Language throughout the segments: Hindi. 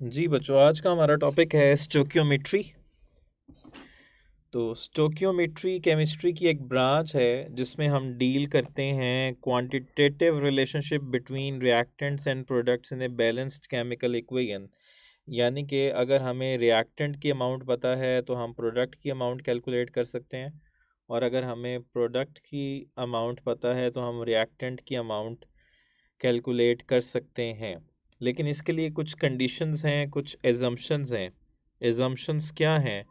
जी बच्चों, आज का हमारा टॉपिक है स्टोकियोमेट्री। तो स्टोकियोमेट्री केमिस्ट्री की एक ब्रांच है जिसमें हम डील करते हैं quantitative relationship between reactants and products in a balanced chemical equation. यानी कि अगर हमें रिएक्टेंट की अमाउंट पता है तो हम प्रोडक्ट की अमाउंट कैलकुलेट कर सकते हैं, और अगर हमें प्रोडक्ट की अमाउंट पता है तो हम रिएक्टेंट की अमाउंट कैलकुलेट कर सकते हैं। लेकिन इसके लिए कुछ कंडीशंस हैं, कुछ एजम्पशंस हैं। एजम्पशंस क्या हैं?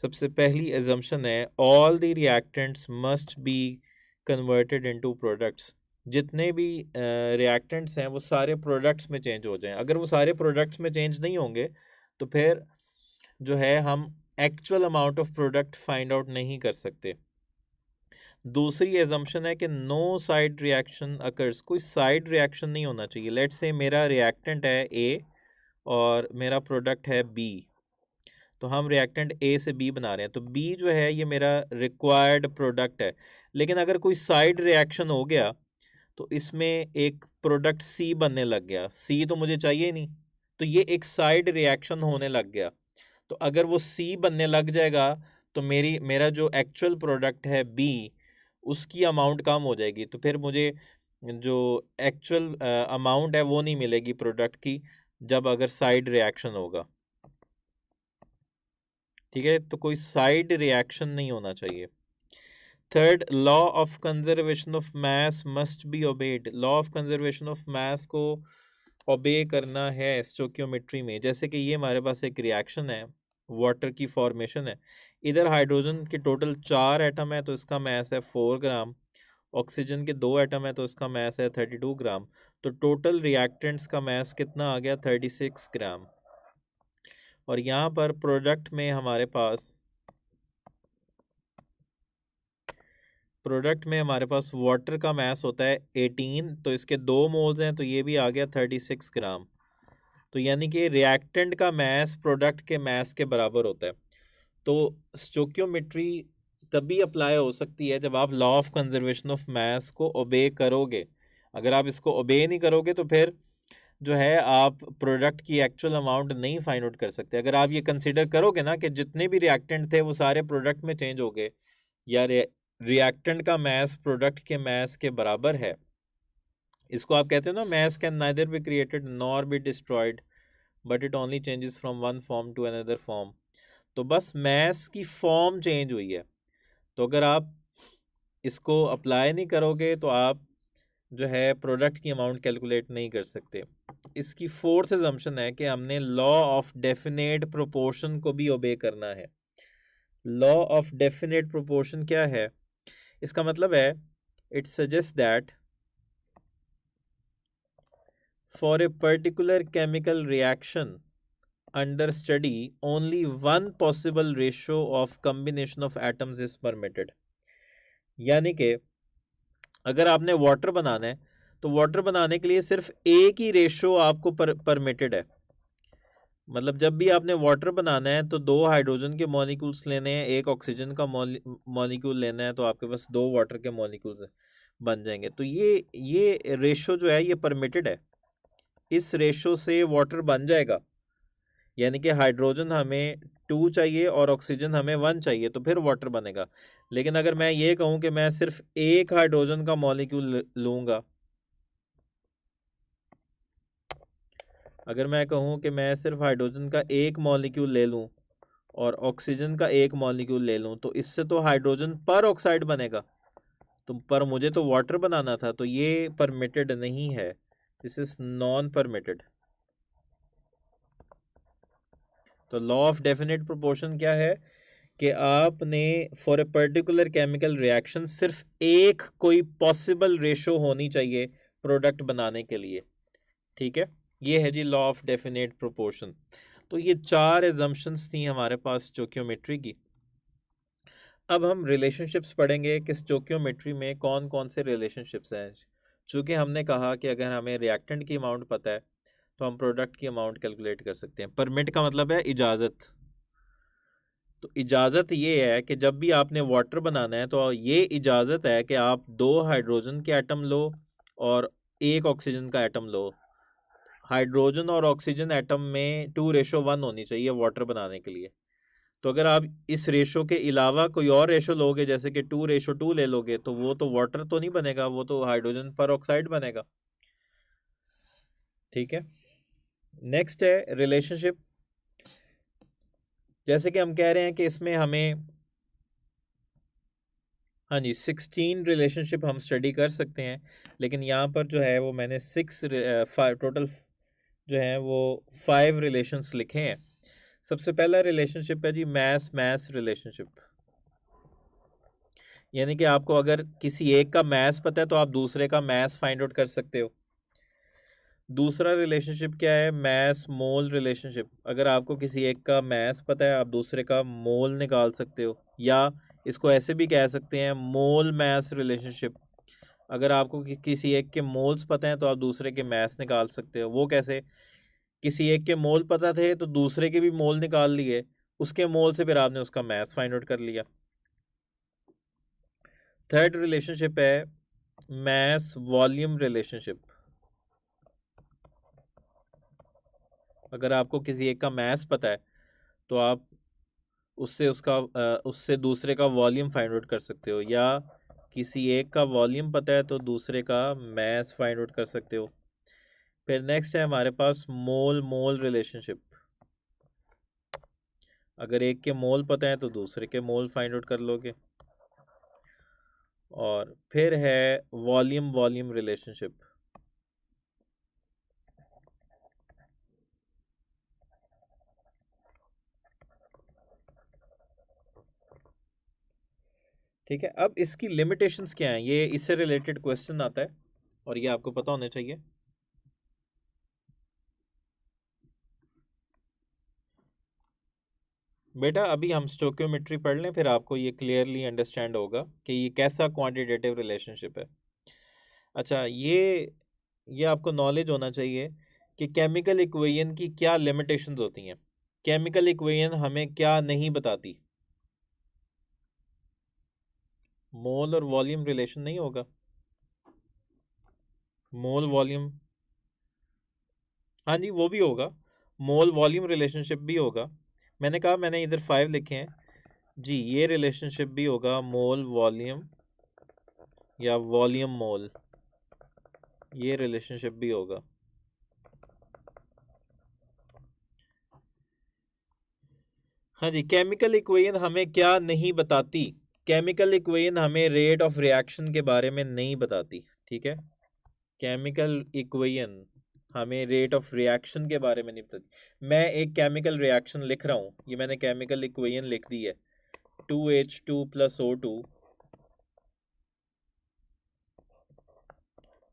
सबसे पहली एजम्पशन है all the reactants must be converted into products. जितने भी रिएक्टेंट्स हैं वो सारे प्रोडक्ट्स में चेंज हो जाएं। अगर वो सारे प्रोडक्ट्स में चेंज नहीं होंगे तो फिर जो है हम actual amount of product find out नहीं कर सकते। दूसरी एजम्पशन है कि नो साइड रिएक्शन अकर्स। कोई साइड रिएक्शन नहीं होना चाहिए। लेट्स से मेरा रिएक्टेंट है ए और मेरा प्रोडक्ट है बी, तो हम रिएक्टेंट ए से बी बना रहे हैं, तो बी जो है ये मेरा रिक्वायर्ड प्रोडक्ट है। लेकिन अगर कोई साइड रिएक्शन हो गया तो इसमें एक प्रोडक्ट सी बनने लग गया। सी तो मुझे चाहिए ही नहीं, तो ये एक साइड रिएक्शन होने लग गया। तो अगर वो सी बनने लग जाएगा तो मेरा जो एक्चुअल प्रोडक्ट है बी, उसकी अमाउंट कम हो जाएगी। तो फिर मुझे जो एक्चुअल अमाउंट है वो नहीं मिलेगी प्रोडक्ट की, जब अगर साइड रिएक्शन होगा। ठीक है, तो कोई साइड रिएक्शन नहीं होना चाहिए। Third, law of conservation of mass must be obeyed. Law of conservation of mass को ओबे करना है स्टोकियोमेट्री में। जैसे कि ये हमारे पास एक रिएक्शन है, वाटर की फॉर्मेशन है। इधर हाइड्रोजन के टोटल 4 एटम है तो इसका मास है 4 ग्राम। ऑक्सीजन के 2 एटम है तो इसका मास है 32 ग्राम। तो टोटल रिएक्टेंट्स का मास कितना आ गया? 36 ग्राम। और यहाँ पर प्रोडक्ट में हमारे पास वाटर का मास होता है 18, तो इसके 2 मोल्स हैं तो ये भी आ गया 36 ग्राम। तो यानी कि रिएक्टेंट का मास प्रोडक्ट के मास के बराबर होता है। तो स्टोकियोमेट्री तभी अप्लाई हो सकती है जब आप law of conservation of mass को ओबे करोगे। अगर आप इसको ओबे नहीं करोगे तो फिर जो है आप प्रोडक्ट की एक्चुअल अमाउंट नहीं फाइंड आउट कर सकते। अगर आप ये कंसिडर करोगे ना कि जितने भी रिएक्टेंट थे वो सारे प्रोडक्ट में चेंज हो गए, या रिएक्टेंट का मास प्रोडक्ट के मास के बराबर है, इसको आप कहते हो ना, mass can neither be created nor be destroyed but it only changes from one form to another form. तो बस मास की फॉर्म चेंज हुई है। तो अगर आप इसको अप्लाई नहीं करोगे तो आप जो है प्रोडक्ट की अमाउंट कैलकुलेट नहीं कर सकते। इसकी फोर्थ असम्पशन है कि हमने लॉ ऑफ डेफिनेट प्रोपोर्शन को भी ओबे करना है। लॉ ऑफ डेफिनेट प्रोपोर्शन क्या है? इसका मतलब है it suggest that for a particular chemical reaction under study only one possible ratio of combination of atoms is permitted। यानी कि अगर आपने वाटर बनाना है तो वाटर बनाने के लिए सिर्फ एक ही रेशो आपको परमिटेड है। मतलब जब भी आपने वाटर बनाना है तो 2 हाइड्रोजन के मॉलिक्यूल्स लेने हैं, एक ऑक्सीजन का मॉलिक्यूल लेना है, तो आपके पास 2 वाटर के मॉलिक्यूल्स बन जाएंगे। तो ये रेशो जो है ये परमिटेड है। इस रेशो से वाटर बन जाएगा। यानी कि हाइड्रोजन हमें 2 चाहिए और ऑक्सीजन हमें 1 चाहिए, तो फिर वाटर बनेगा। लेकिन अगर मैं ये कहूँ कि मैं सिर्फ एक हाइड्रोजन का मॉलिक्यूल लूँगा, अगर मैं कहूँ कि मैं सिर्फ हाइड्रोजन का एक मॉलिक्यूल ले लूँ और ऑक्सीजन का एक मॉलिक्यूल ले लूँ, तो इससे तो हाइड्रोजन पर ऑक्साइड बनेगा। तो पर मुझे तो वाटर बनाना था, तो ये परमिटेड नहीं है। This is non permitted. तो लॉ ऑफ डेफिनेट प्रोपोर्शन क्या है कि आपने for a particular chemical reaction सिर्फ एक कोई पॉसिबल रेशो होनी चाहिए प्रोडक्ट बनाने के लिए। ठीक है, ये है जी लॉ ऑफ डेफिनेट प्रोपोर्शन। तो ये 4 एजम्पशंस थी हमारे पास स्टोकियोमेट्री की। अब हम रिलेशनशिप्स पढ़ेंगे कि स्टोकियोमेट्री में कौन कौन से रिलेशनशिप्स हैं। चूँकि हमने कहा कि अगर हमें रिएक्टेंट की अमाउंट पता है तो हम प्रोडक्ट की अमाउंट कैलकुलेट कर सकते हैं। परमिट का मतलब है इजाज़त। तो इजाज़त ये है कि जब भी आपने वाटर बनाना है तो ये इजाज़त है कि आप 2 हाइड्रोजन के एटम लो और एक ऑक्सीजन का एटम लो। हाइड्रोजन और ऑक्सीजन एटम में 2:1 होनी चाहिए वाटर बनाने के लिए। तो अगर आप इस रेशो के अलावा कोई और रेशो लोगे, जैसे कि 2:2 ले लोगे, तो वो तो वाटर तो नहीं बनेगा, वो तो हाइड्रोजन पर ऑक्साइड बनेगा। ठीक है, नेक्स्ट है रिलेशनशिप। जैसे कि हम कह रहे हैं कि इसमें हमें, हाँ जी, 16 रिलेशनशिप हम स्टडी कर सकते हैं, लेकिन यहाँ पर जो है वो मैंने 6 टोटल जो है वो 5 रिलेशंस लिखे हैं। सबसे पहला रिलेशनशिप है जी मैस मैस रिलेशनशिप, यानी कि आपको अगर किसी एक का मैस पता है तो आप दूसरे का मैस फाइंड आउट कर सकते हो। दूसरा रिलेशनशिप क्या है, मैस मोल रिलेशनशिप। अगर आपको किसी एक का मैस पता है आप दूसरे का मोल निकाल सकते हो, या इसको ऐसे भी कह सकते हैं मोल मैस रिलेशनशिप। अगर आपको किसी एक के मोल्स पता है तो आप दूसरे के मैस निकाल सकते हो। वो कैसे, किसी एक के मोल पता थे तो दूसरे के भी मोल निकाल लिए, उसके मोल से फिर आपने उसका मैस फाइंड आउट कर लिया। थर्ड रिलेशनशिप है मैस वॉल्यूम रिलेशनशिप। अगर आपको किसी एक का मैस पता है तो आप उससे दूसरे का वॉल्यूम फाइंड आउट कर सकते हो, या किसी एक का वॉल्यूम पता है तो दूसरे का मैस फाइंड आउट कर सकते हो। फिर नेक्स्ट है हमारे पास मोल मोल रिलेशनशिप। अगर एक के मोल पता है तो दूसरे के मोल फाइंड आउट कर लोगे। और फिर है वॉल्यूम वॉल्यूम रिलेशनशिप। ठीक है, अब इसकी लिमिटेशंस क्या हैं, ये इससे रिलेटेड क्वेश्चन आता है और ये आपको पता होना चाहिए। बेटा अभी हम स्टोकियोमेट्री पढ़ लें, फिर आपको ये क्लियरली अंडरस्टैंड होगा कि ये कैसा क्वांटिटेटिव रिलेशनशिप है। अच्छा, ये आपको नॉलेज होना चाहिए कि केमिकल इक्वेशन की क्या लिमिटेशंस होती हैं। केमिकल इक्वेशन हमें क्या नहीं बताती। मोल और वॉल्यूम रिलेशन नहीं होगा, मोल वॉल्यूम, हाँ जी वो भी होगा, मोल वॉल्यूम रिलेशनशिप भी होगा। मैंने कहा, मैंने इधर 5 लिखे हैं जी, ये रिलेशनशिप भी होगा मोल वॉल्यूम या वॉल्यूम मोल, ये रिलेशनशिप भी होगा। हाँ जी, केमिकल इक्वेशन हमें क्या नहीं बताती, केमिकल इक्वेशन हमें रेट ऑफ रिएक्शन के बारे में नहीं बताती। ठीक है, केमिकल इक्वेशन हमें रेट ऑफ रिएक्शन के बारे में नहीं बताती। मैं एक केमिकल रिएक्शन लिख रहा हूँ, ये मैंने केमिकल इक्वेशन लिख दी है 2H2 + O2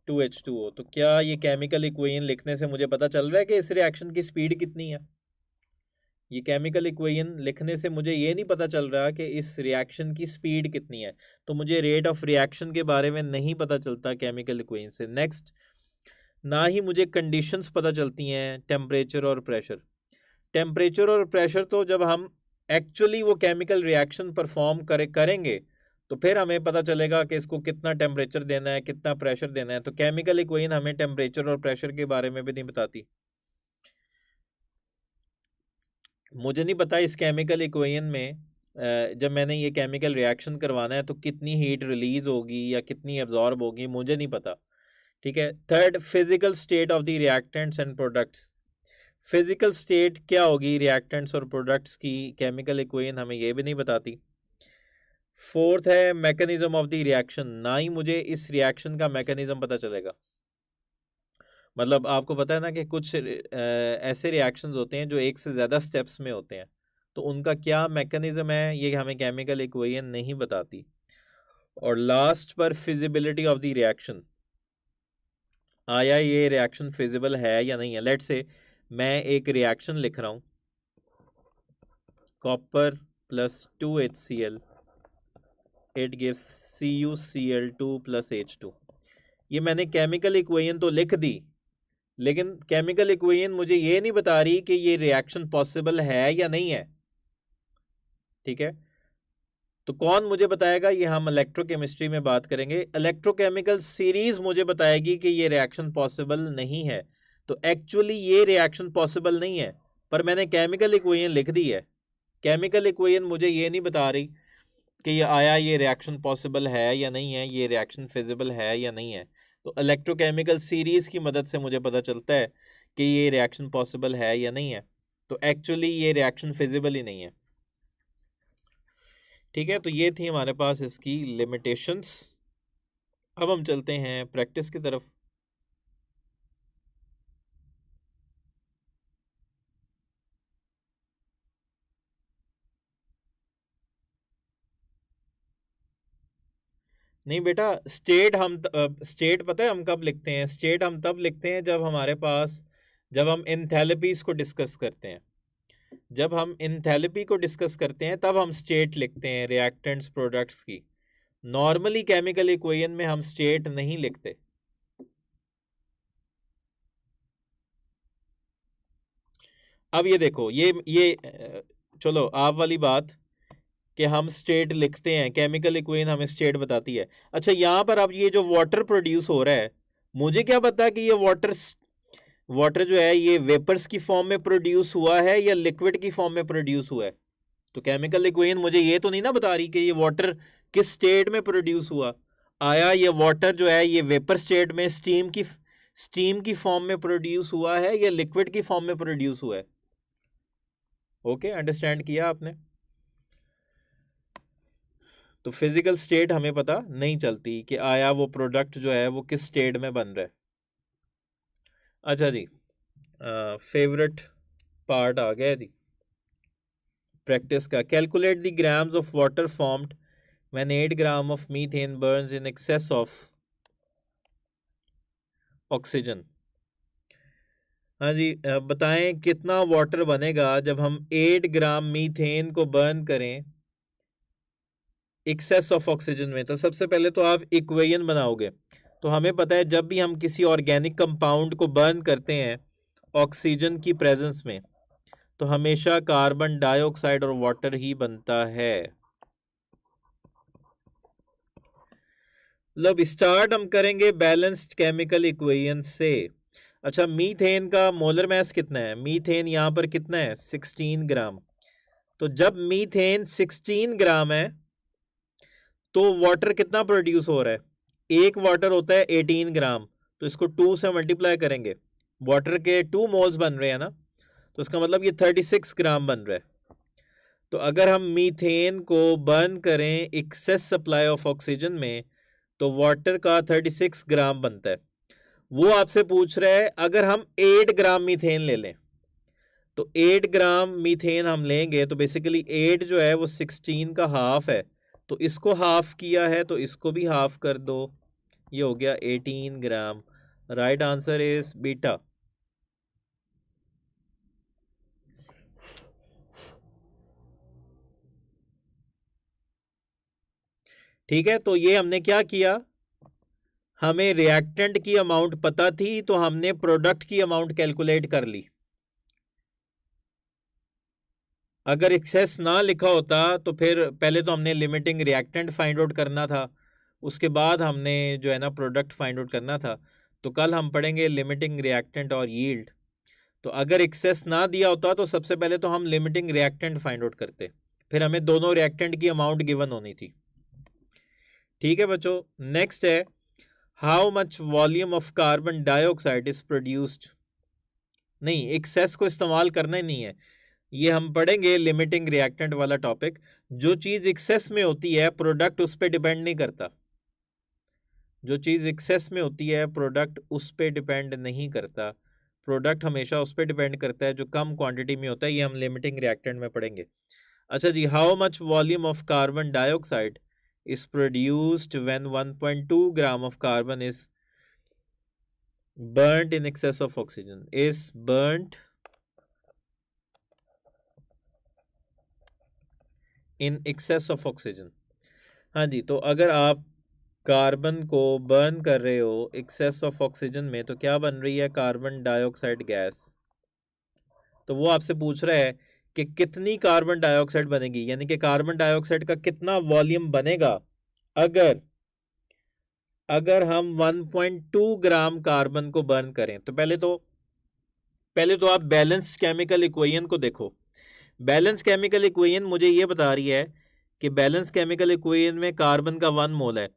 2H2O। तो क्या ये केमिकल इक्वेशन लिखने से मुझे पता चल रहा है कि इस रिएक्शन की स्पीड कितनी है? ये केमिकल इक्वेशन लिखने से मुझे ये नहीं पता चल रहा कि इस रिएक्शन की स्पीड कितनी है, तो मुझे रेट ऑफ रिएक्शन के बारे में नहीं पता चलता केमिकल इक्वेशन से। नेक्स्ट, ना ही मुझे कंडीशंस पता चलती हैं, टेम्परेचर और प्रेशर। टेम्परेचर और प्रेशर तो जब हम एक्चुअली वो केमिकल रिएक्शन परफॉर्म करेंगे तो फिर हमें पता चलेगा कि इसको कितना टेम्परेचर देना है, कितना प्रेशर देना है। तो केमिकल इक्वेशन हमें टेम्परेचर और प्रेशर के बारे में भी नहीं बताती। मुझे नहीं पता इस केमिकल इक्वेशन में जब मैंने ये केमिकल रिएक्शन करवाना है तो कितनी हीट रिलीज होगी या कितनी एब्जॉर्ब होगी, मुझे नहीं पता। ठीक है, third, physical state of the reactants and products. Physical state क्या होगी रिएक्टेंट्स और प्रोडक्ट्स की, केमिकल इक्वेशन हमें ये भी नहीं बताती। फोर्थ है मैकेनिज्म ऑफ द रिएक्शन, ना ही मुझे इस रिएक्शन का मैकेनिज्म पता चलेगा। मतलब आपको पता है ना कि कुछ ऐसे रिएक्शंस होते हैं जो एक से ज़्यादा स्टेप्स में होते हैं, तो उनका क्या मैकेनिज्म है ये हमें केमिकल इक्वेशन नहीं बताती। और लास्ट पर फिजिबिलिटी ऑफ द रिएक्शन, आया ये रिएक्शन फिजिबल है या नहीं है। लेट्स से मैं एक रिएक्शन लिख रहा हूँ, copper + 2HCl, it gives CuCl2 + H2। ये मैंने केमिकल इक्वेशन तो लिख दी, लेकिन केमिकल इक्वेशन मुझे ये नहीं बता रही कि ये रिएक्शन पॉसिबल है या नहीं है। ठीक है, तो कौन मुझे बताएगा, ये हम इलेक्ट्रोकेमिस्ट्री में बात करेंगे। इलेक्ट्रोकेमिकल सीरीज मुझे बताएगी कि ये रिएक्शन पॉसिबल नहीं है। तो एक्चुअली ये रिएक्शन पॉसिबल नहीं है, पर मैंने केमिकल इक्वेशन लिख दी है। केमिकल इक्वेशन मुझे ये नहीं बता रही कि ये रिएक्शन पॉसिबल है या नहीं है, ये रिएक्शन फिजिबल है या नहीं है। तो इलेक्ट्रोकेमिकल सीरीज की मदद से मुझे पता चलता है कि ये रिएक्शन पॉसिबल है या नहीं है। तो एक्चुअली ये रिएक्शन फिजिबल ही नहीं है। ठीक है, तो ये थी हमारे पास इसकी लिमिटेशंस। अब हम चलते हैं प्रैक्टिस की तरफ। नहीं बेटा, स्टेट पता है हम कब लिखते हैं? स्टेट हम तब लिखते हैं जब हम एंथैल्पीज को डिस्कस करते हैं। जब हम एंथैल्पी को डिस्कस करते हैं तब हम स्टेट लिखते हैं रिएक्टेंट्स प्रोडक्ट्स की। नॉर्मली केमिकल इक्वेशन में हम स्टेट नहीं लिखते। अब ये देखो, चलो आप वाली बात कि हम स्टेट लिखते हैं, केमिकल इक्वेशन हमें स्टेट बताती है। अच्छा, यहां पर अब ये जो वाटर प्रोड्यूस हो रहा है, मुझे क्या पता कि ये वाटर जो है ये वेपर्स की फॉर्म में प्रोड्यूस हुआ है या लिक्विड की फॉर्म में प्रोड्यूस हुआ है। तो केमिकल इक्वेशन मुझे ये तो नहीं ना बता रही कि ये वाटर किस स्टेट में प्रोड्यूस हुआ। आया ये वाटर जो है ये वेपर स्टेट में स्टीम की फॉर्म में प्रोड्यूस हुआ है या लिक्विड की फॉर्म में प्रोड्यूस हुआ है। ओके, अंडरस्टैंड किया आपने? तो फिजिकल स्टेट हमें पता नहीं चलती कि आया वो प्रोडक्ट जो है वो किस स्टेट में बन रहा है। अच्छा जी, फेवरेट पार्ट आ गया जी प्रैक्टिस का। Calculate the grams of water formed when 8 gram of methane Burns in excess of oxygen. हाँ जी, बताएं कितना वाटर बनेगा जब हम 8 ग्राम मीथेन को बर्न करें एक्सेस ऑफ ऑक्सीजन में। तो सबसे पहले तो आप इक्वेशन बनाओगे। तो हमें पता है जब भी हम किसी ऑर्गेनिक कंपाउंड को बर्न करते हैं ऑक्सीजन की प्रेजेंस में, तो हमेशा कार्बन डाइऑक्साइड और वाटर ही बनता है। मतलब स्टार्ट हम करेंगे बैलेंस्ड केमिकल इक्वेशन से। अच्छा, मीथेन का मोलर मास कितना है? मीथेन यहां पर कितना है? 16 ग्राम। तो जब मीथेन 16 ग्राम है तो वाटर कितना प्रोड्यूस हो रहा है? एक वाटर होता है 18 ग्राम, तो इसको 2 से मल्टीप्लाई करेंगे। वाटर के 2 मोल्स बन रहे हैं ना, तो इसका मतलब ये 36 ग्राम बन रहा है। तो अगर हम मीथेन को बर्न करें एक्सेस सप्लाई ऑफ ऑक्सीजन में तो वाटर का 36 ग्राम बनता है। वो आपसे पूछ रहा है अगर हम 8 ग्राम मीथेन ले लें, तो 8 ग्राम मीथेन हम लेंगे तो बेसिकली 8 जो है वो 16 का हाफ है, तो इसको हाफ किया है तो इसको भी हाफ कर दो, ये हो गया 18 gram. Right answer is beta. ठीक है, तो ये हमने क्या किया, हमें रिएक्टेंट की अमाउंट पता थी तो हमने प्रोडक्ट की अमाउंट कैलकुलेट कर ली। अगर एक्सेस ना लिखा होता तो फिर पहले तो हमने लिमिटिंग रिएक्टेंट फाइंड आउट करना था, उसके बाद हमने जो है ना प्रोडक्ट फाइंड आउट करना था। तो कल हम पढ़ेंगे लिमिटिंग रिएक्टेंट और यील्ड। तो अगर एक्सेस ना दिया होता तो सबसे पहले तो हम लिमिटिंग रिएक्टेंट फाइंड आउट करते, फिर हमें दोनों रिएक्टेंट की अमाउंट गिवन होनी थी। ठीक है बच्चों, नेक्स्ट है how much volume of carbon dioxide is produced. नहीं, एक्सेस को इस्तेमाल करना ही नहीं है, ये हम पढ़ेंगे लिमिटिंग रिएक्टेंट वाला टॉपिक। जो चीज एक्सेस में होती है प्रोडक्ट उस पर डिपेंड नहीं करता। जो चीज एक्सेस में होती है प्रोडक्ट उस पर डिपेंड नहीं करता। प्रोडक्ट हमेशा उस पर डिपेंड करता है जो कम क्वांटिटी में होता है, ये हम लिमिटिंग रिएक्टेंट में पढ़ेंगे। अच्छा जी, how much volume of carbon dioxide is produced when 1.2 gram of carbon is burnt in excess of oxygen, is burnt in excess of oxygen। हाँ जी, तो अगर आप कार्बन को बर्न कर रहे हो एक्सेस ऑफ ऑक्सीजन में तो क्या बन रही है? Carbon dioxide gas. तो वो आपसे पूछ रहा है कि कितनी कार्बन डाइऑक्साइड बनेगी, यानी कि कार्बन डाइऑक्साइड का कितना वॉल्यूम बनेगा अगर हम 1.2 ग्राम कार्बन को बर्न करें। तो पहले तो पहले तो आप बैलेंस केमिकल इक्वेशन को देखो। बैलेंस केमिकल इक्वेशन मुझे ये बता रही है कि बैलेंस केमिकल इक्वेशन में कार्बन का 1 मोल है,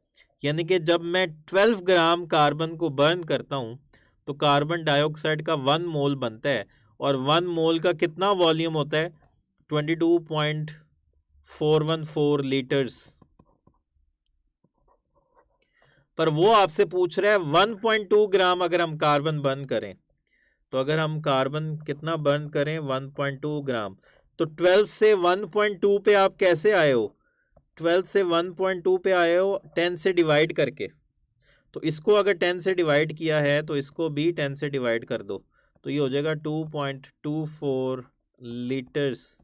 यानी कि जब मैं 12 ग्राम कार्बन को बर्न करता हूँ तो कार्बन डाइऑक्साइड का 1 मोल बनता है, और 1 मोल का कितना वॉल्यूम होता है? 22.414 लीटर्स। पर वो आपसे पूछ रहा है 1.2 ग्राम अगर हम कार्बन बर्न करें, तो अगर हम कार्बन कितना बर्न करें 1.2 ग्राम, तो 12 से 1.2 पे आप कैसे आए हो? 12 से 1.2 पे आए हो 10 से डिवाइड करके। तो इसको अगर 10 से डिवाइड किया है तो इसको भी 10 से डिवाइड कर दो, तो ये हो जाएगा 2.24 litres.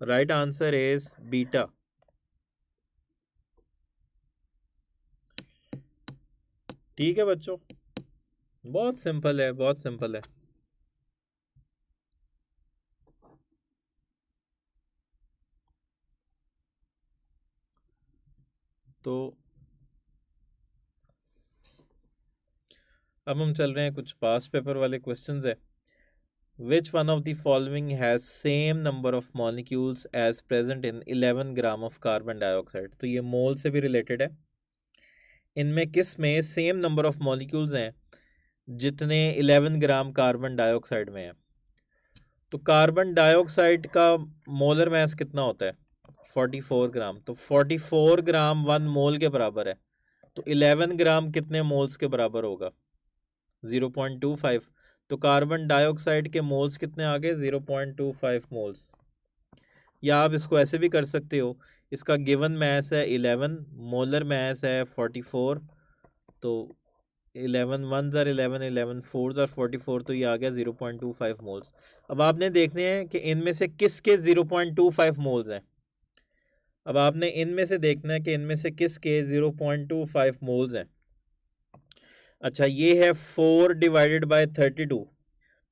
Right answer is beta. ठीक है बच्चों, बहुत सिंपल है, बहुत सिंपल है। तो अब हम चल रहे हैं कुछ पास पेपर वाले क्वेश्चंस है। Which one of the following has same number of molecules as present in 11 gram of carbon dioxide? तो ये मोल से भी रिलेटेड है। इनमें किस में सेम नंबर ऑफ मॉलिक्यूल्स हैं जितने 11 ग्राम कार्बन डाइऑक्साइड में है? तो कार्बन डाइऑक्साइड का मोलर मास कितना होता है? 44 ग्राम। तो 44 ग्राम 1 मोल के बराबर है, तो 11 ग्राम कितने मोल्स के बराबर होगा? 0.25। तो कार्बन डाइऑक्साइड के मोल्स कितने आ गए? 0.25 मोल्स। या आप इसको ऐसे भी कर सकते हो, इसका गिवन मैस है 11, मोलर मैस है 44, तो 11 1 आर 11, 11 4 आर 44, तो ये आ गया 0.25 मोल्स। अब आपने देखने हैं कि इनमें से किसके 0.25 मोल्स हैं। अब आपने इनमें से देखना है कि इनमें से किसके 0.25 मोल्स हैं। अच्छा, ये है 4 डिवाइडेड बाय 32,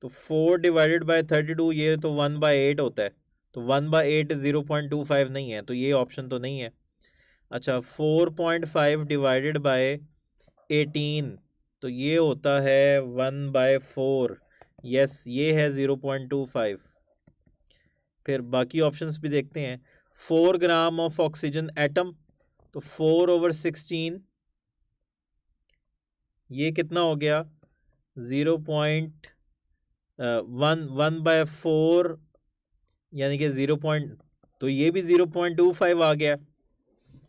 तो 4 डिवाइडेड बाय 32 ये तो 1/8 होता है, तो 1/8 0.25 नहीं है, तो ये ऑप्शन तो नहीं है। अच्छा, 4.5 डिवाइडेड बाय 18, तो ये होता है 1/4। यस, ये है 0.25। फिर बाकी ऑप्शंस भी देखते हैं। 4 ग्राम ऑफ ऑक्सीजन एटम, तो 4/16, ये कितना हो गया? 1/4, यानी कि 0 पॉइंट, तो ये भी 0.25 आ गया।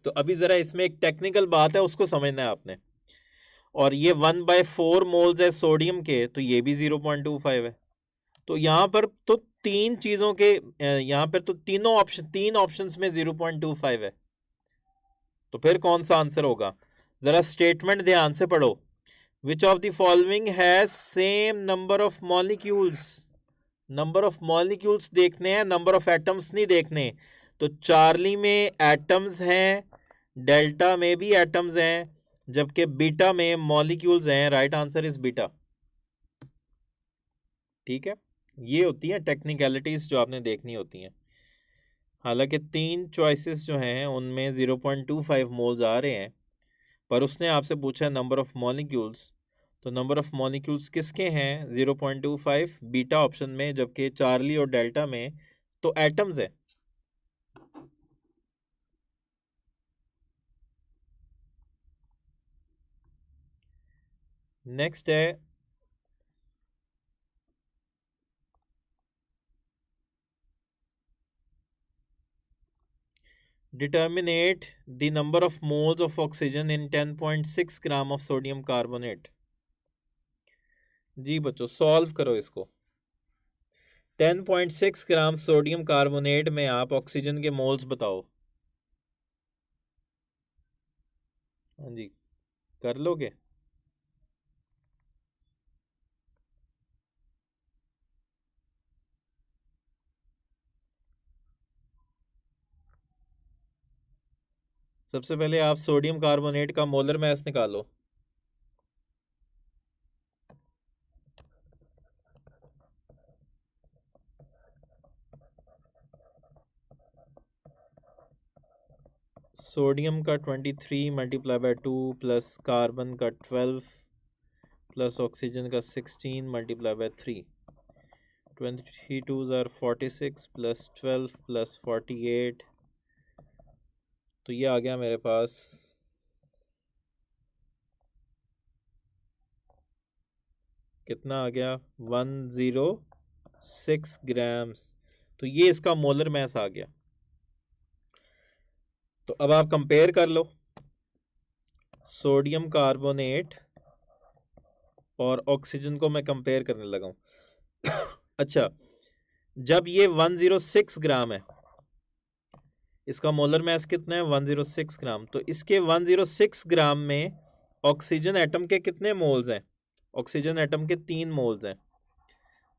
तो अभी ज़रा इसमें एक टेक्निकल बात है, उसको समझना है आपने। और ये 1/4 मोल्स है सोडियम के, तो ये भी 0.25 है। तो यहाँ पर तो तीन चीज़ों के, यहाँ पर तो तीन ऑप्शंस में 0.25 है, तो फिर कौन सा आंसर होगा? ज़रा स्टेटमेंट ध्यान से पढ़ो। Which of the following has same number of molecules. Number of molecules देखने हैं, नंबर ऑफ एटम्स नहीं देखने। तो चार्ली में एटम्स हैं, डेल्टा में भी एटम्स हैं, जबकि बीटा में मॉलिक्यूल्स हैं। Right answer is beta. ठीक है, ये होती हैं टेक्निकलिटीज जो आपने देखनी होती हैं। हालांकि तीन चॉइसेस जो हैं उनमें 0.25 मोल्स आ रहे हैं, पर उसने आपसे पूछा नंबर ऑफ मॉलिक्यूल्स, तो नंबर ऑफ मॉलिक्यूल्स किसके हैं 0.25? बीटा ऑप्शन में, जबकि चार्ली और डेल्टा में तो एटम्स है। नेक्स्ट है determinate the number of moles of oxygen in 10.6 gram of sodium carbonate. जी बच्चों, सॉल्व करो इसको। 10.6 ग्राम सोडियम कार्बोनेट में आप ऑक्सीजन के मोल्स बताओ। हाँ जी, कर लोगे? सबसे पहले आप सोडियम कार्बोनेट का मोलर मास निकालो। सोडियम का 23 मल्टीप्लाई बाय 2 प्लस कार्बन का 12 प्लस ऑक्सीजन का 16 multiply by 3, 23 2s are 46 plus 12 plus 48, तो ये आ गया मेरे पास कितना आ गया 106 ग्राम्स। तो ये इसका मोलर मैस आ गया। तो अब आप कंपेयर कर लो सोडियम कार्बोनेट और ऑक्सीजन को मैं कंपेयर करने लगा हूं। अच्छा, जब ये 106 ग्राम है, इसका मोलर मैस कितना है 106 ग्राम, तो इसके 106 ग्राम में ऑक्सीजन एटम के कितने मोल्स हैं? ऑक्सीजन एटम के 3 मोल्स हैं।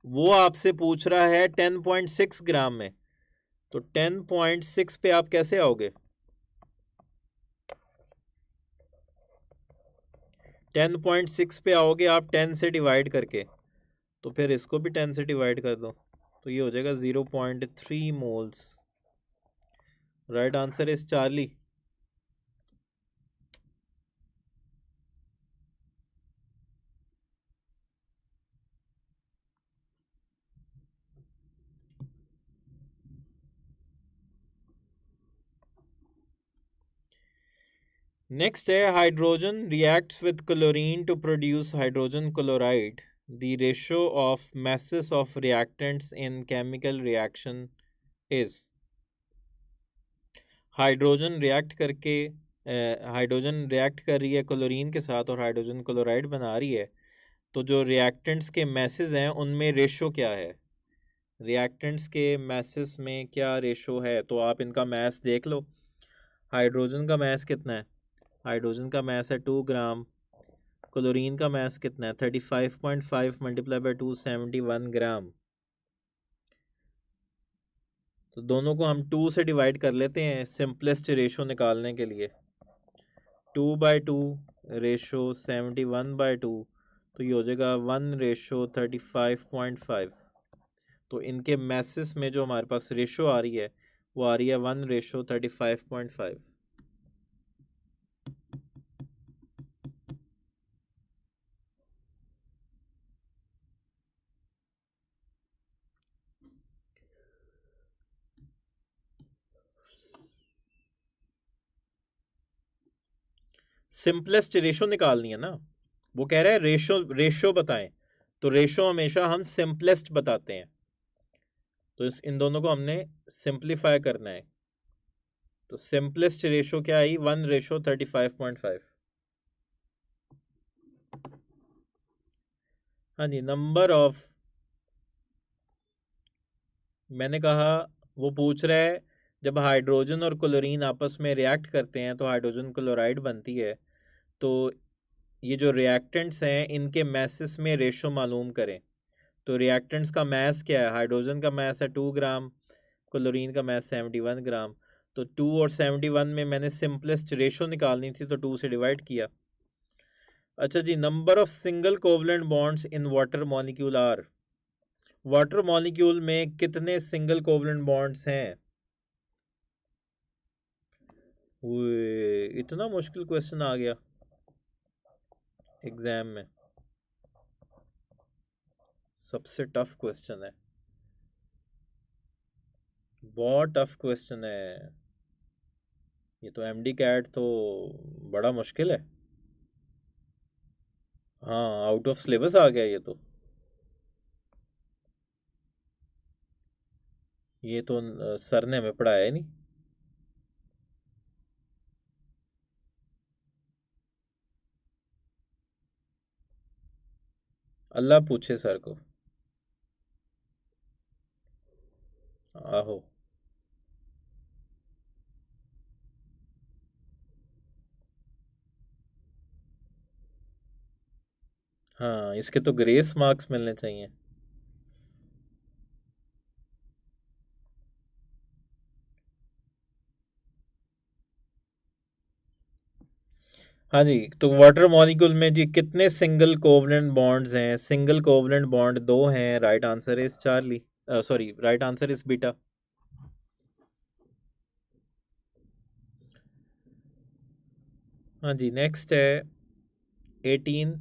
वो आपसे पूछ रहा है 10.6 ग्राम में, तो 10.6 पे आप कैसे आओगे? 10.6 पे आओगे आप 10 से डिवाइड करके, तो फिर इसको भी 10 से डिवाइड कर दो, तो ये हो जाएगा 0.3 moles. Right answer is Charlie. Next है hydrogen reacts with chlorine to produce hydrogen chloride, the ratio of masses of reactants in chemical reaction is। Hydrogen react करके हाइड्रोजन रिएक्ट कर रही है क्लोरीन के साथ और हाइड्रोजन क्लोराइड बना रही है, तो जो रिएक्टेंट्स के मैसेज हैं उनमें रेशो क्या है? रिएक्टेंट्स के मैसेज में क्या रेशो है? तो आप इनका मैस देख लो। हाइड्रोजन का मैस कितना है? हाइड्रोजन का मैस है 2 ग्राम। क्लोरीन का मैस कितना है 35.5 मल्टीप्लाई बाय 2 71 ग्राम। तो दोनों को हम 2 से डिवाइड कर लेते हैं सिंपलेस्ट रेशो निकालने के लिए। 2/2 रेशो 71/2, तो ये हो जाएगा 1:35.5। तो इनके मैसेस में जो हमारे पास रेशो आ रही है वो आ रही है 1:35.5। सिंपलेस्ट रेशो निकालनी है ना, वो कह रहा है रेशो रेशो बताएं, तो रेशो हमेशा हम सिंपलेस्ट बताते हैं, तो इन दोनों को हमने सिंप्लीफाई करना है। तो सिंपलेस्ट रेशो क्या आई 1:35.5। हाँ जी, नंबर ऑफ, मैंने कहा वो पूछ रहा है जब हाइड्रोजन और क्लोरीन आपस में रिएक्ट करते हैं तो हाइड्रोजन क्लोराइड बनती है, तो ये जो रिएक्टेंट्स हैं इनके मैसेस में रेशो मालूम करें। तो रिएक्टेंट्स का मैस क्या है? हाइड्रोजन का मैस है 2 ग्राम, क्लोरीन का मैस 71 ग्राम। तो 2 और 71 में मैंने सिंपलेस्ट रेशो निकालनी थी, तो 2 से डिवाइड किया। अच्छा जी, number of single covalent bonds in water molecule are. Water molecule में कितने सिंगल कोवलेंट बॉन्ड्स हैं? इतना मुश्किल क्वेश्चन आ गया एग्जाम में, सबसे टफ क्वेश्चन है, बहुत टफ क्वेश्चन है ये तो। एमडी कैट तो बड़ा मुश्किल है। हाँ, आउट ऑफ सिलेबस आ गया ये तो। ये तो सर ने हमें पढ़ाया ही नहीं। अल्लाह पूछे सर को। आहो। हाँ, इसके तो ग्रेस मार्क्स मिलने चाहिए। हाँ जी, तो वाटर मॉलिक्यूल में जी कितने सिंगल कोवलेंट बॉन्ड्स हैं? सिंगल कोवलेंट बॉन्ड 2 हैं। Right answer is Charlie, sorry, right answer is beta. हाँ जी, नेक्स्ट है 18।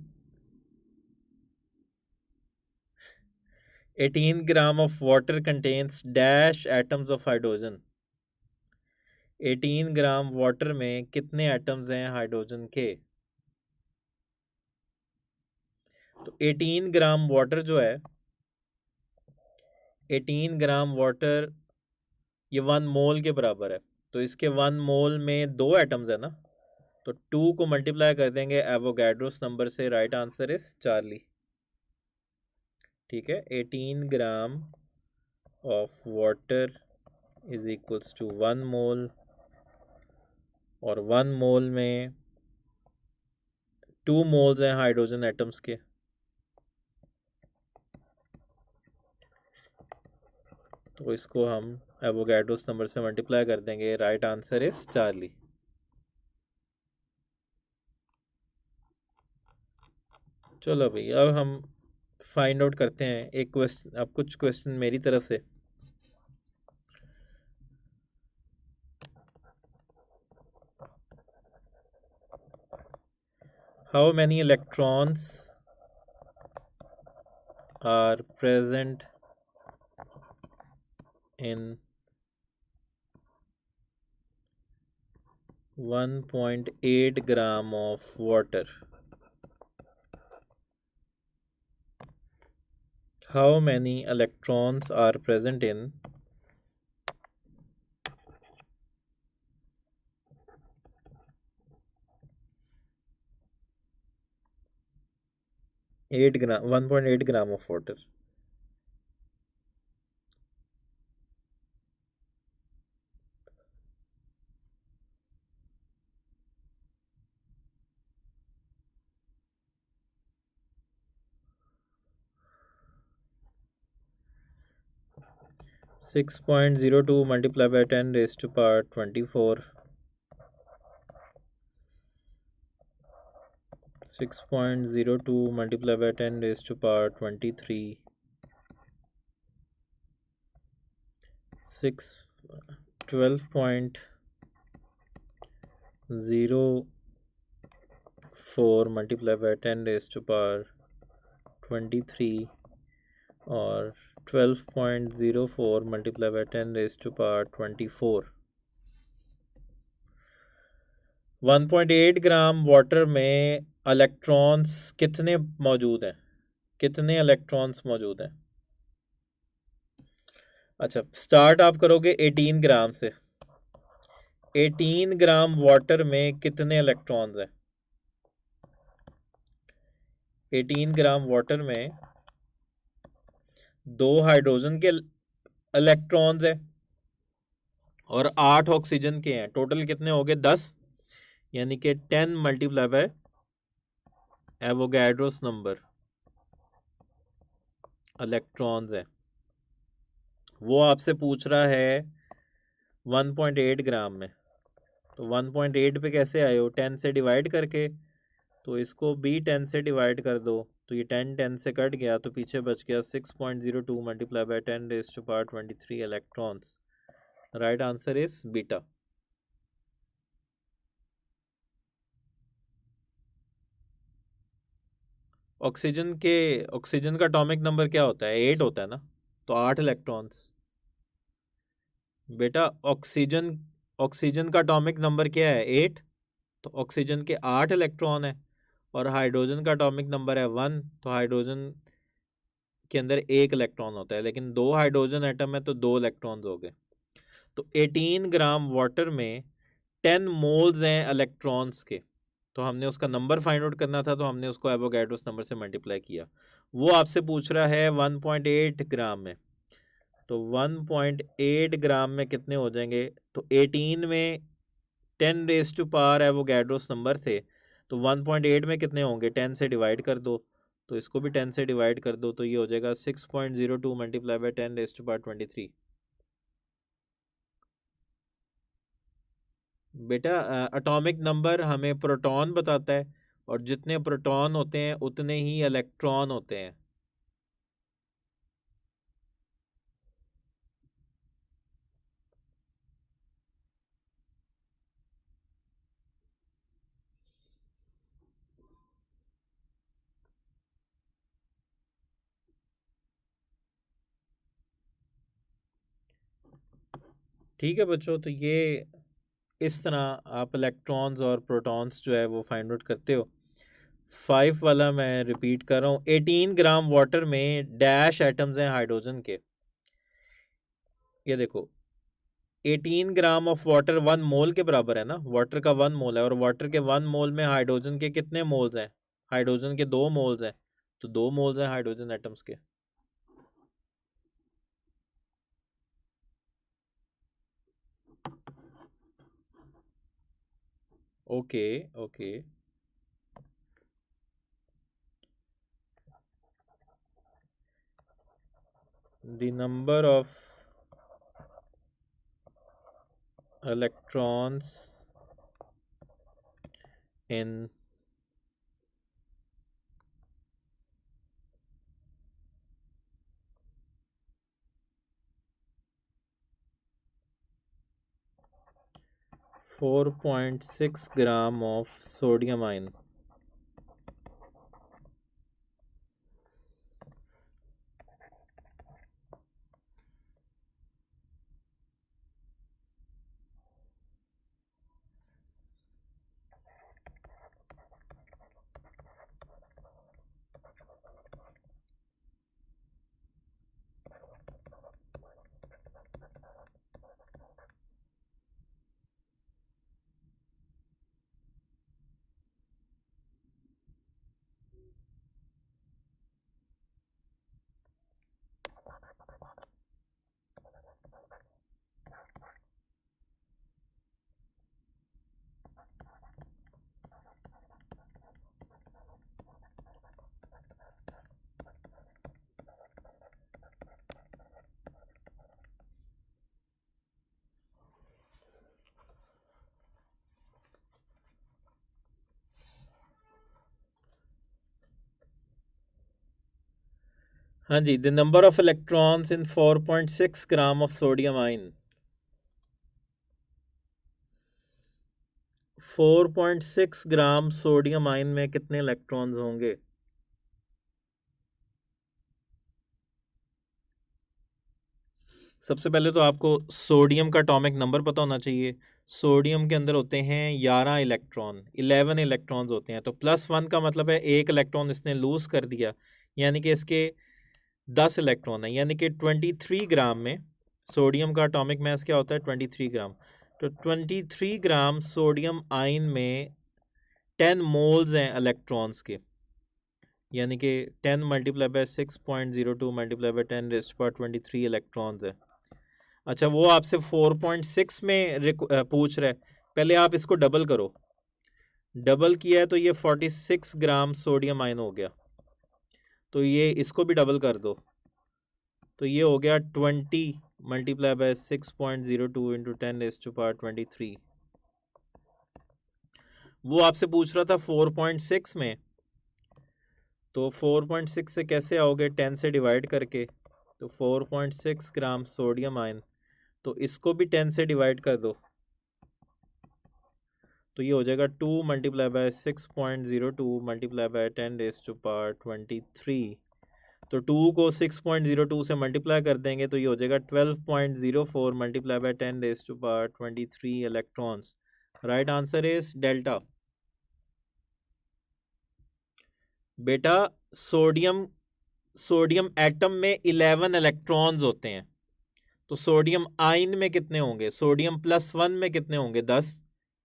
18 gram of water contains dash atoms of hydrogen. 18 gram water में कितने एटम्स हैं हाइड्रोजन के? तो 18 ग्राम वाटर जो है, 18 ग्राम वाटर ये 1 मोल के बराबर है। तो इसके 1 मोल में 2 एटम्स है ना, तो 2 को मल्टीप्लाई कर देंगे एवोगैड्रोस नंबर से। Right answer is Charlie. ठीक है, 18 gram of water is equals to 1 mole, और 1 मोल में 2 मोल्स हैं हाइड्रोजन एटम्स के। तो इसको हम एवोगैड्रोस नंबर से मल्टीप्लाई कर देंगे। Right answer is Charlie. चलो भाई, अब हम फाइंड आउट करते हैं एक क्वेश्चन, अब कुछ क्वेश्चन मेरी तरफ से। How many electrons are present in 1.8 gram of water? How many electrons are present in 1.8 gram of water? Six point zero two multiplied by 10 raised to power 24. 6.02 multiplied by 10 raised to power 23. 12.04 multiplied by 10 raised to power 23, और 12.04 multiplied by 10 raised to power 24। 1.8 gram water में इलेक्ट्रॉन्स कितने मौजूद हैं? कितने इलेक्ट्रॉन्स मौजूद हैं? अच्छा, स्टार्ट आप करोगे 18 ग्राम से। 18 ग्राम वाटर में कितने इलेक्ट्रॉन्स हैं? 18 ग्राम वाटर में 2 हाइड्रोजन के इलेक्ट्रॉन्स हैं और 8 ऑक्सीजन के हैं। टोटल कितने हो गए? 10, यानी कि 10 multiply by Avogadro's number electrons हैं। वो आपसे पूछ रहा है 1.8 ग्राम में। तो 1.8 पे कैसे आए हो? 10 से डिवाइड करके। तो इसको भी 10 से डिवाइड कर दो, तो ये 10 10 से कट गया, तो पीछे बच गया 6.02 multiply by 10 raise to power 23 electrons. Right answer is beta. Oxygen का एटॉमिक नंबर क्या होता है? 8 होता है ना, तो 8 इलेक्ट्रॉन्स। बेटा, ऑक्सीजन का एटॉमिक नंबर क्या है? 8। तो ऑक्सीजन के 8 इलेक्ट्रॉन है, और हाइड्रोजन का एटॉमिक नंबर है 1। तो हाइड्रोजन के अंदर 1 इलेक्ट्रॉन होता है, लेकिन 2 हाइड्रोजन एटम है तो 2 इलेक्ट्रॉन्स हो गए। तो 18 ग्राम वाटर में 10 मोल्स हैं इलेक्ट्रॉन्स के। तो हमने उसका नंबर फाइंड आउट करना था, तो हमने उसको एवोगैड्रोस नंबर से मल्टीप्लाई किया। वो आपसे पूछ रहा है 1.8 ग्राम में। तो 1.8 ग्राम में कितने हो जाएंगे? तो 18 में 10 raise to power Avogadro's number थे, तो 1.8 में कितने होंगे? 10 से डिवाइड कर दो। तो इसको भी 10 से डिवाइड कर दो, तो ये हो जाएगा 6.02 multiply by 10 raise to power 23। बेटा, एटॉमिक नंबर हमें प्रोटॉन बताता है, और जितने प्रोटॉन होते हैं उतने ही इलेक्ट्रॉन होते हैं। ठीक है बच्चों, तो ये इस तरह आप इलेक्ट्रॉन्स और प्रोटॉन्स जो है वो फाइंड आउट करते हो। 5 वाला मैं रिपीट कर रहा हूँ। 18 ग्राम वाटर में डैश एटम्स हैं हाइड्रोजन के। ये देखो, 18 ग्राम ऑफ वाटर 1 मोल के बराबर है ना, वाटर का 1 मोल है, और वाटर के 1 मोल में हाइड्रोजन के कितने मोल्स हैं? हाइड्रोजन के 2 मोल्स हैं, तो 2 मोल्स हैं हाइड्रोजन एटम्स के। Okay okay, the number of electrons in (4.6 gram of sodium ion). हाँ जी, the number of electrons in 4.6 gram of sodium ion. 4.6 gram sodium ion में कितने इलेक्ट्रॉन्स होंगे? सबसे पहले तो आपको सोडियम का एटॉमिक नंबर पता होना चाहिए। सोडियम के अंदर होते हैं 11 इलेक्ट्रॉन, 11 इलेक्ट्रॉन्स होते हैं। तो +1 का मतलब है एक इलेक्ट्रॉन इसने लूज कर दिया, यानी कि इसके 10 इलेक्ट्रॉन है, यानी कि 23 ग्राम में सोडियम का एटॉमिक मास क्या होता है? 23 ग्राम। तो 23 ग्राम सोडियम आयन में 10 मोल्स हैं इलेक्ट्रॉन्स के, यानी कि 10 multiply by 6.02 multiply bye 10⁻23 electrons है। अच्छा, वो आपसे 4.6 में पूछ रहा है, पहले आप इसको डबल करो। डबल किया है तो ये 46 ग्राम सोडियम आयन हो गया, तो ये इसको भी डबल कर दो, तो ये हो गया 20 मल्टीप्लाई बाय 6.02 इंटू 10⁻23। वो आपसे पूछ रहा था 4.6 में, तो 4.6 से कैसे आओगे? 10 से डिवाइड करके। तो 4.6 ग्राम सोडियम आयन, तो इसको भी 10 से डिवाइड कर दो, तो ये हो जाएगा 2 मल्टीप्लाई बाय 6.02 मल्टीप्लाई बाय 10⁻23। तो 2 को 6.02 से मल्टीप्लाई कर देंगे तो ये हो जाएगा 12.04 multiply by 10⁻23 electrons. Right answer is delta. बेटा, सोडियम एटम में 11 इलेक्ट्रॉन्स होते हैं, तो सोडियम आयन में कितने होंगे? सोडियम +1 में कितने होंगे? 10,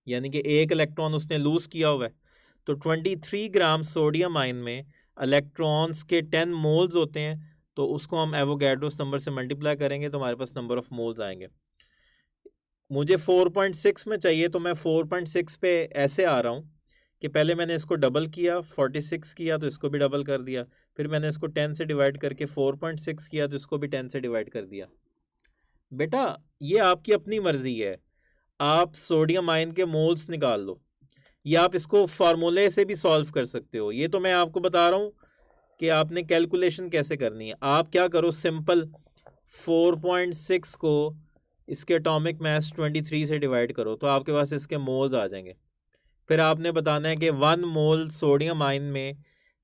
यानी कि एक इलेक्ट्रॉन उसने लूज किया हुआ है। तो 23 ग्राम सोडियम आयन में इलेक्ट्रॉन्स के 10 मोल्स होते हैं, तो उसको हम एवोगैड्रोस नंबर से मल्टीप्लाई करेंगे तो हमारे पास नंबर ऑफ मोल्स आएंगे। मुझे 4.6 में चाहिए, तो मैं 4.6 पे ऐसे आ रहा हूँ कि पहले मैंने इसको डबल किया, 46 किया तो इसको भी डबल कर दिया, फिर मैंने इसको 10 से डिवाइड करके 4.6 किया तो इसको भी 10 से डिवाइड कर दिया। बेटा, ये आपकी अपनी मर्जी है, आप सोडियम आयन के मोल्स निकाल लो, या आप इसको फार्मूले से भी सॉल्व कर सकते हो। ये तो मैं आपको बता रहा हूँ कि आपने कैलकुलेशन कैसे करनी है। आप क्या करो, सिंपल 4.6 को इसके एटॉमिक मास 23 से डिवाइड करो, तो आपके पास इसके मोल्स आ जाएंगे। फिर आपने बताना है कि 1 मोल सोडियम आयन में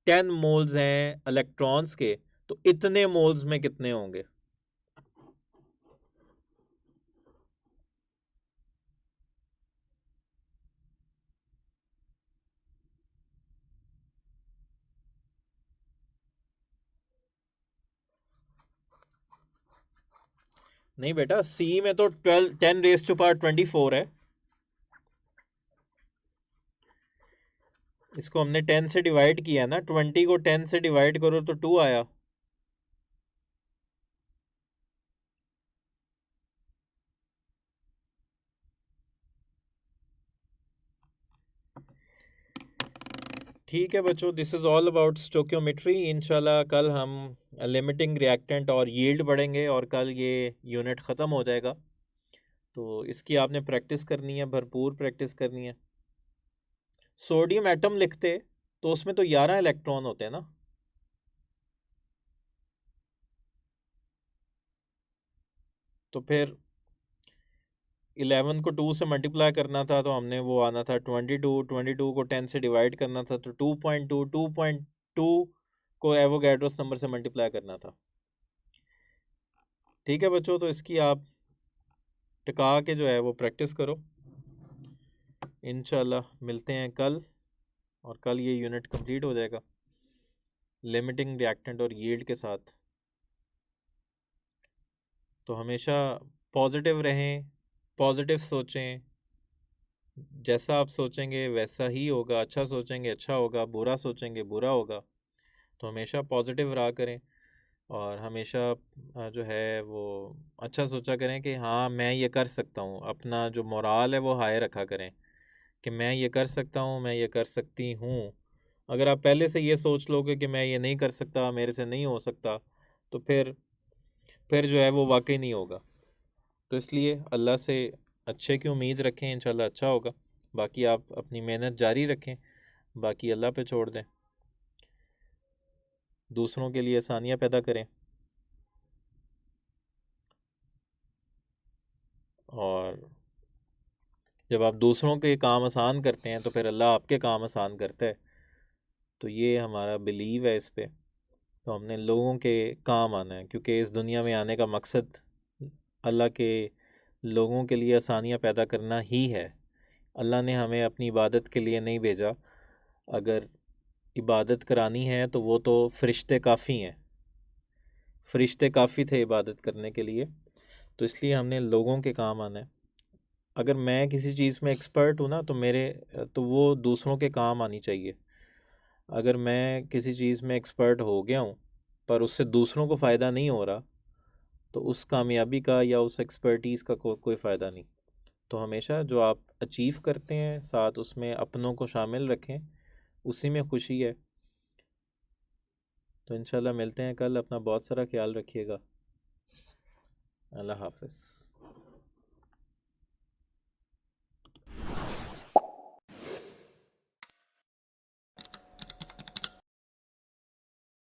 10 मोल्स हैं इलेक्ट्रॉन्स के, तो इतने मोल्स में कितने होंगे? नहीं बेटा, सी में तो 10⁻²4 है। इसको हमने 10 से डिवाइड किया ना, 20 को 10 से डिवाइड करो तो 2 आया। ठीक है बच्चों, this is all about stoichiometry. इंशाल्लाह कल हम लिमिटिंग रिएक्टेंट और यील्ड पढ़ेंगे, और कल ये यूनिट ख़त्म हो जाएगा। तो इसकी आपने प्रैक्टिस करनी है, भरपूर प्रैक्टिस करनी है। सोडियम एटम लिखते तो उसमें तो 11 इलेक्ट्रॉन होते हैं ना। तो फिर 11 को 2 से मल्टीप्लाई करना था तो हमने वो आना था 22, 22 को 10 से डिवाइड करना था तो 2.2, 2.2 को एवोगैड्रोस नंबर से मल्टीप्लाई करना था। ठीक है बच्चों, तो इसकी आप टिका के जो है वो प्रैक्टिस करो। इंशाल्लाह मिलते हैं कल, और कल ये यूनिट कंप्लीट हो जाएगा लिमिटिंग रिएक्टेंट और यील्ड के साथ। तो हमेशा पॉजिटिव रहें, पॉजिटिव सोचें, जैसा आप सोचेंगे वैसा ही होगा। अच्छा सोचेंगे अच्छा होगा, बुरा सोचेंगे बुरा होगा। तो हमेशा पॉजिटिव रहा करें, और हमेशा जो है वो अच्छा सोचा करें कि हाँ मैं ये कर सकता हूँ। अपना जो मोराल है वो हाई रखा करें कि मैं ये कर सकता हूँ, मैं ये कर सकती हूँ। अगर आप पहले से ये सोच लोगे कि मैं ये नहीं कर सकता, मेरे से नहीं हो सकता, तो फिर जो है वो वाकई नहीं होगा। तो इसलिए अल्लाह से अच्छे की उम्मीद रखें, इंशाल्लाह अच्छा होगा। बाकी आप अपनी मेहनत जारी रखें, बाकी अल्लाह पे छोड़ दें। दूसरों के लिए आसानियाँ पैदा करें, और जब आप दूसरों के काम आसान करते हैं तो फिर अल्लाह आपके काम आसान करता है। तो ये हमारा बिलीव है इस पे। तो हमने लोगों के काम आना है, क्योंकि इस दुनिया में आने का मकसद अल्लाह के लोगों के लिए आसानियाँ पैदा करना ही है। अल्लाह ने हमें अपनी इबादत के लिए नहीं भेजा। अगर इबादत करानी है तो वो तो फरिश्ते काफ़ी हैं, फरिश्ते काफ़ी थे इबादत करने के लिए। तो इसलिए हमने लोगों के काम आना है। अगर मैं किसी चीज़ में एक्सपर्ट हूँ ना तो तो वो दूसरों के काम आनी चाहिए। अगर मैं किसी चीज़ में एक्सपर्ट हो गया हूँ पर उससे दूसरों को फ़ायदा नहीं हो रहा, तो उस कामयाबी का या उस एक्सपर्टीज़ का कोई फ़ायदा नहीं। तो हमेशा जो आप अचीव करते हैं साथ उसमें अपनों को शामिल रखें, उसी में खुशी है। तो इंशाल्लाह मिलते हैं कल। अपना बहुत सारा ख्याल रखिएगा। अल्लाह हाफ़िज़।